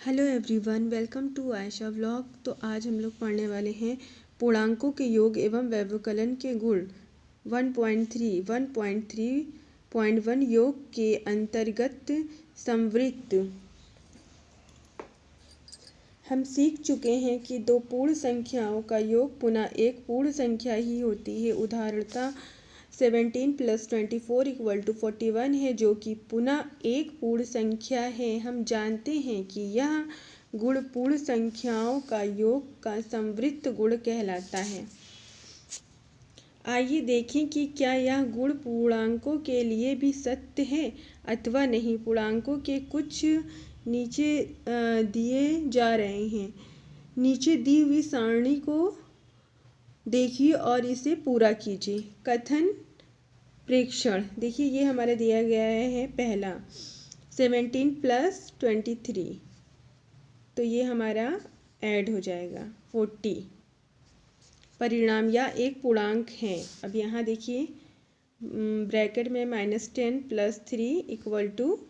Hello everyone, welcome to Ayesha vlog. तो आज हम लोग पढ़ने वाले हैं पूर्णांकों के योग एवं व्यवकलन के गुण 1.3 योग के अंतर्गत संवृत्त। हम सीख चुके हैं कि दो पूर्ण संख्याओं का योग पुनः एक पूर्ण संख्या ही होती है। उदाहरणतः 17 + 24 = 41 है, जो कि पुनः एक पूर्ण संख्या है। हम जानते हैं कि यह गुण पूर्ण संख्याओं का योग का संवृत्त गुण कहलाता है। आइए देखें कि क्या यह गुण पूर्णांकों के लिए भी सत्य है अथवा नहीं। पूर्णांकों के कुछ नीचे दिए जा रहे हैं। नीचे दी हुई सारणी को देखिए और इसे पूरा कीजिए। कथन प्रेक्षण देखिए, ये हमारा दिया गया है। पहला 17 + 23, तो ये हमारा ऐड हो जाएगा 40। परिणाम या एक पूर्णांक है। अब यहाँ देखिए ब्रैकेट में -10 + 3 =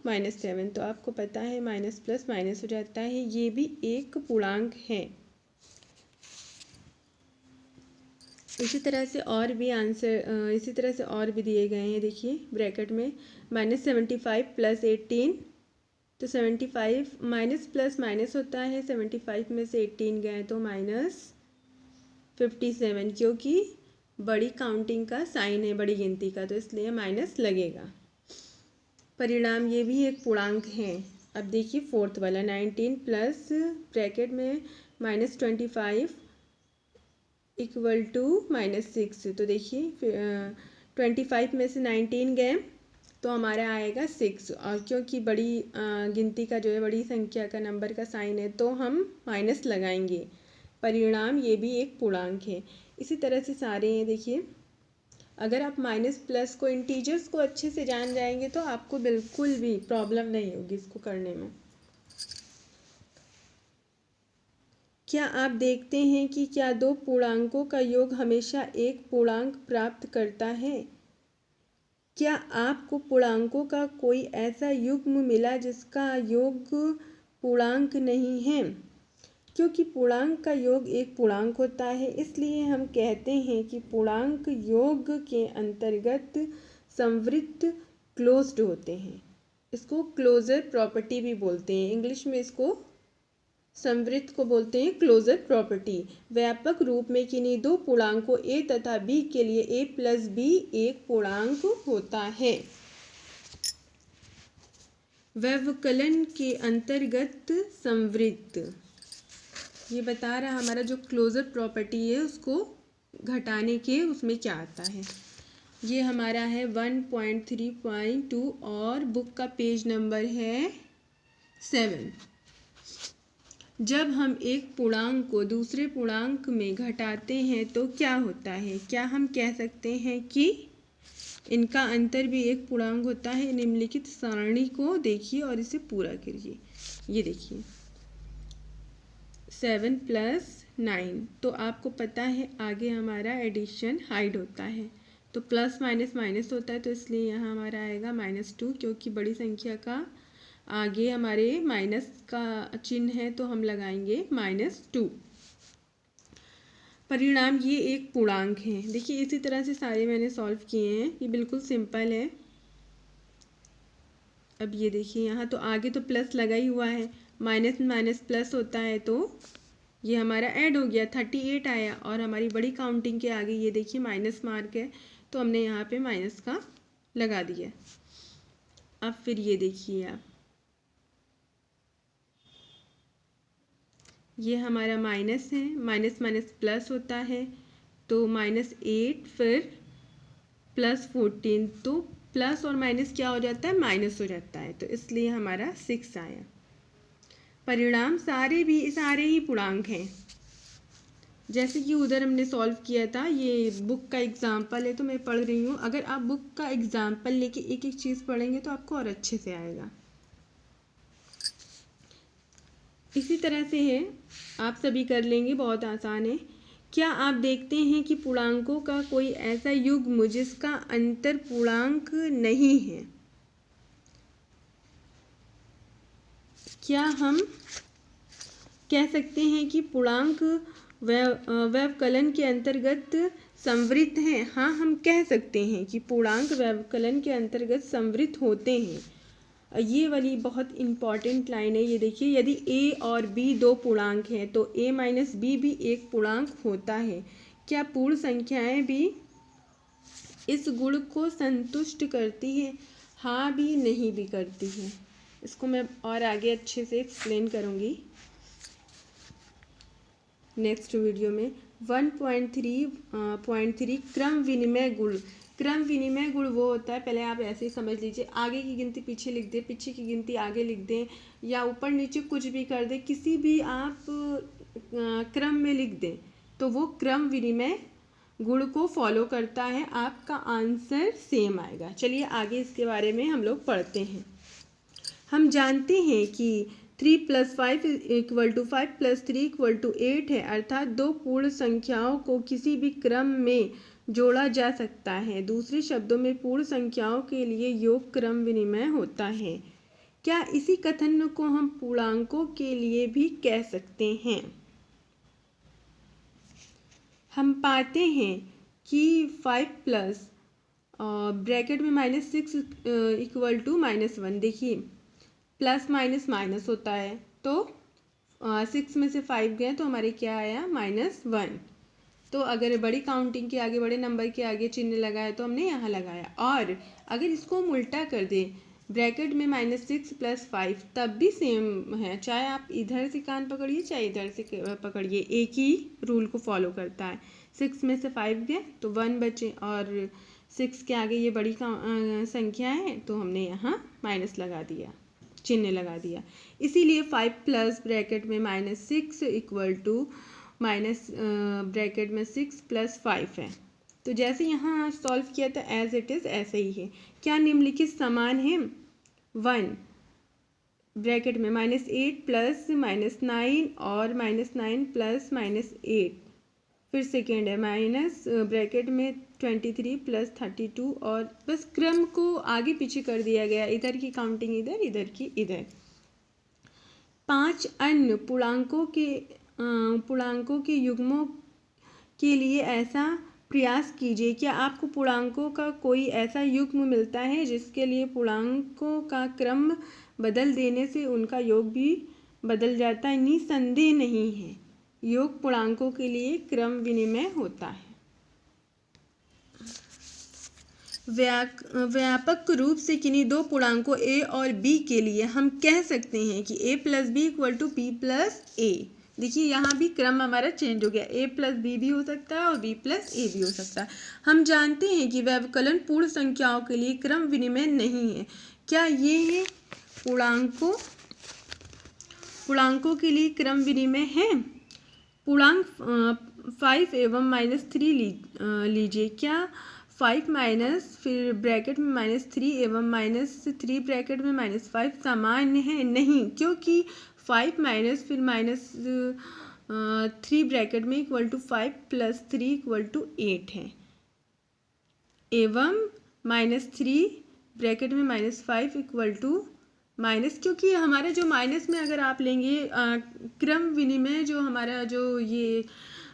-7, तो आपको पता है माइनस प्लस माइनस हो जाता है। ये भी एक पूर्णांक है। इसी तरह से और भी दिए गए हैं। देखिए ब्रैकेट में -75 + 18, तो 75 माइनस प्लस माइनस होता है। 75 में से 18 गए तो -57, क्योंकि बड़ी काउंटिंग का साइन है, बड़ी गिनती का, तो इसलिए माइनस लगेगा। परिणाम ये भी एक पूर्णांक है। अब देखिए फोर्थ वाला 19 प्लस ब्रैकेट में -25 = -6, तो देखिए 25 में से 19 गए तो हमारा आएगा 6, और क्योंकि बड़ी गिनती का जो है, बड़ी संख्या का नंबर का साइन है, तो हम माइनस लगाएंगे। परिणाम ये भी एक पूर्णांक है। इसी तरह से सारे हैं। देखिए अगर आप माइनस प्लस को, इंटीजर्स को अच्छे से जान जाएंगे तो आपको बिल्कुल भी प्रॉब्लम नहीं होगी इसको करने में। क्या आप देखते हैं कि क्या दो पूर्णांकों का योग हमेशा एक पूर्णांक प्राप्त करता है? क्या आपको पूर्णांकों का कोई ऐसा युग्म मिला जिसका योग पूर्णांक नहीं है? क्योंकि पूर्णांक का योग एक पूर्णांक होता है, इसलिए हम कहते हैं कि पूर्णांक योग के अंतर्गत संवृत्त क्लोज्ड होते हैं। इसको क्लोजर प्रॉपर्टी भी बोलते हैं। इंग्लिश में इसको संवृत्त को बोलते हैं क्लोजर प्रॉपर्टी। व्यापक रूप में किन्हीं दो पूर्णांकों a तथा b के लिए a + b एक पूर्णांक होता है। व्यवकलन के अंतर्गत संवृत्त, ये बता रहा हमारा जो क्लोजर प्रॉपर्टी है उसको घटाने के उसमें क्या आता है। ये हमारा है 1.3.2 और बुक का पेज नंबर है 7। जब हम एक पूर्णांक को दूसरे पूर्णांक में घटाते हैं तो क्या होता है? क्या हम कह सकते हैं कि इनका अंतर भी एक पूर्णांक होता है? निम्नलिखित सारणी को देखिए और इसे पूरा करिए। ये देखिए 7 + 9, तो आपको पता है आगे हमारा एडिशन हाइड होता है, तो प्लस माइनस माइनस होता है, तो इसलिए यहाँ हमारा आएगा -2, क्योंकि बड़ी संख्या का आगे हमारे माइनस का चिन्ह है, तो हम लगाएंगे -2। परिणाम ये एक पूर्णांक है। देखिए इसी तरह से सारे मैंने सॉल्व किए हैं। ये बिल्कुल सिंपल है। अब ये देखिए यहाँ तो आगे तो प्लस लगा ही हुआ है, माइनस माइनस प्लस होता है, तो ये हमारा ऐड हो गया, 38 आया। और हमारी बड़ी काउंटिंग के आगे ये देखिए माइनस मार्क है, तो हमने यहाँ पे माइनस का लगा दिया। अब फिर ये देखिए आप, ये हमारा माइनस है, माइनस माइनस प्लस होता है, तो -8 फिर +14, तो प्लस और माइनस क्या हो जाता है? माइनस हो जाता है, तो इसलिए हमारा 6 आया। परिणाम सारे ही पूर्णांक हैं। जैसे कि उधर हमने सॉल्व किया था, ये बुक का एग्जाम्पल है तो मैं पढ़ रही हूँ। अगर आप बुक का एग्जाम्पल लेके एक एक चीज़ पढ़ेंगे तो आपको और अच्छे से आएगा। इसी तरह से है, आप सभी कर लेंगे, बहुत आसान है। क्या आप देखते हैं कि पूर्णांकों का कोई ऐसा युग्म जिसका अंतर पूर्णांक नहीं है? क्या हम कह सकते हैं कि पूर्णांक व्यवकलन के अंतर्गत संवृत हैं? हाँ, हम कह सकते हैं कि पूर्णांक व्यवकलन के अंतर्गत संवृत होते हैं। ये वाली बहुत इम्पॉर्टेंट लाइन है, ये देखिए, यदि a और b दो पूर्णांक हैं तो a माइनस b भी एक पूर्णांक होता है। क्या पूर्ण संख्याएं भी इस गुण को संतुष्ट करती है? हाँ भी, नहीं भी करती है। इसको मैं और आगे अच्छे से एक्सप्लेन करूँगी नेक्स्ट वीडियो में। 1.3 क्रम विनिमय गुण। क्रम विनिमय गुण वो होता है, पहले आप ऐसे ही समझ लीजिए, आगे की गिनती पीछे लिख दें, पीछे की गिनती आगे लिख दें, या ऊपर नीचे कुछ भी कर दें, किसी भी आप क्रम में लिख दें तो वो क्रम विनिमय गुण को फॉलो करता है। आपका आंसर सेम आएगा। चलिए आगे इसके बारे में हम लोग पढ़ते हैं। हम जानते हैं कि 3 + 5 = 5 + 3 = 8 है, अर्थात दो पूर्ण संख्याओं को किसी भी क्रम में जोड़ा जा सकता है। दूसरे शब्दों में पूर्ण संख्याओं के लिए योग क्रम विनिमय होता है। क्या इसी कथन को हम पूर्णांकों के लिए भी कह सकते हैं? हम पाते हैं कि 5 प्लस ब्रैकेट में -6 = -1। देखिए, प्लस माइनस माइनस होता है, तो 6 में से 5 गए तो हमारे क्या आया? -1। तो अगर बड़ी काउंटिंग के आगे, बड़े नंबर के आगे चिन्ह लगाया तो हमने यहाँ लगाया। और अगर इसको हम उल्टा कर दें, ब्रैकेट में -6 + 5, तब भी सेम है, चाहे आप इधर से कान पकड़िए चाहे इधर से पकड़िए, एक ही रूल को फॉलो करता है। 6 में से 5 गए तो 1 बचे, और 6 के आगे ये बड़ी संख्या है तो हमने यहाँ माइनस लगा दिया, चिन्ह लगा दिया। इसीलिए 5 प्लस ब्रैकेट में -6 = माइनस ब्रैकेट में 6 + 5 है। तो जैसे यहाँ सॉल्व किया था एज इट इज़ ऐसे ही है। क्या निम्नलिखित समान है? 1 ब्रैकेट में -8 प्लस -9 और -9 प्लस -8। फिर सेकेंड है माइनस ब्रैकेट में 23 प्लस 32, और बस क्रम को आगे पीछे कर दिया गया, इधर की काउंटिंग इधर, इधर की इधर। 5 अन्य पूर्णांकों के युग्मों के लिए ऐसा प्रयास कीजिए। क्या आपको पूर्णांकों का कोई ऐसा युग्म मिलता है जिसके लिए पूर्णांकों का क्रम बदल देने से उनका योग भी बदल जाता है? निसंदेह नहीं है, योग पूर्णांकों के लिए क्रम विनिमय होता है। व्यापक रूप से किन्हीं दो पूर्णांकों a और b के लिए हम कह सकते हैं कि a + b = b + a। देखिए यहाँ भी क्रम हमारा चेंज हो गया, a + b भी हो सकता है और b + a भी हो सकता है। हम जानते हैं कि व्यवकलन पूर्ण संख्याओं के लिए क्रम विनिमय नहीं है। क्या ये है पूर्णांकों के लिए क्रम विनिमय है? पूर्णांक 5 एवं -3 लीजिए। क्या 5 माइनस फिर ब्रैकेट में -3 एवं -3 ब्रैकेट में -5 सामान्य है? नहीं, क्योंकि 5 माइनस फिर -3 ब्रैकेट में = 5 + 3 = 8 है, एवं -3 ब्रैकेट में -5 = क्योंकि हमारा जो माइनस में अगर आप लेंगे क्रम विनिमय, जो हमारा जो ये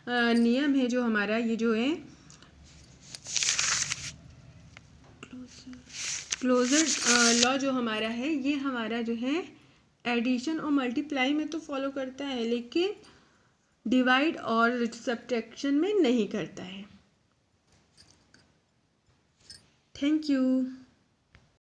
नियम है, जो हमारा ये जो है क्लोजर लॉ जो हमारा है, ये हमारा जो है एडिशन और मल्टीप्लाई में तो फॉलो करता है, लेकिन डिवाइड और सब्ट्रैक्शन में नहीं करता है। Thank you.